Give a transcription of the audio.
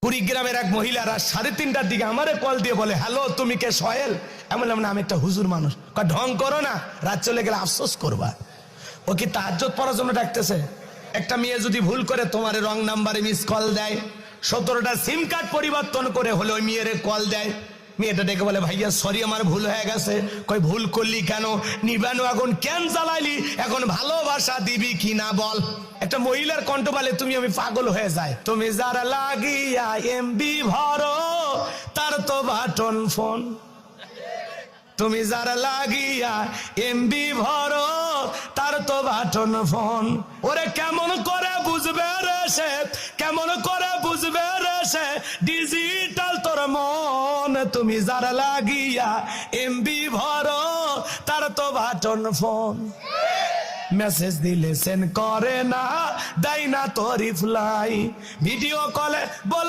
কুড়িগ্রামের এক মহিলারা 3:30টার দিকে আমারে কল দিয়ে বলে, হ্যালো তুমি কে সোহেল? আমি বললাম না, আমি একটা হুজুর মানুষ। ঢং করো না, রাত চলে গেলে আফসোস করবা। ও কি তাহাজ্জুদ পড়ার জন্য ডাকতেছে? একটা মেয়ে যদি ভুল করে তোমার রং নাম্বারে মিস কল দেয়, 17টা সিম কার্ড পরিবর্তন করে হলে ওই মেয়েরে কল দেয়, মেয়েটা ডেকে বলে, ভাইয়া সরি আমার ভুল হয়ে গেছে। কই ভুল করলি কেন? নিবানো আগুন কেন জ্বালাইলি? এখন ভালোবাসা দিবি কিনা বল। একটা মহিলার কণ্ঠ বলে, আমি পাগল হয়ে যায়। তুমি যারা লাগিয়া এমবি ভরো তার তো বাটন ফোন, তুমি যারা লাগিয়া এমবি ভরো তার তো বাটন ফোন। ওরে কেমন করে বুঝবে রে সে, কেমন করে বুঝবে রে সে ডিজিটাল তোর মন। তুমি যারা লাগিয়া এমবি ভরো তার তো বাটন ফোন। মেসেজ দিলে সেন্ড করে না, দেয় না তো রিপ্লাই, ভিডিও কলে বল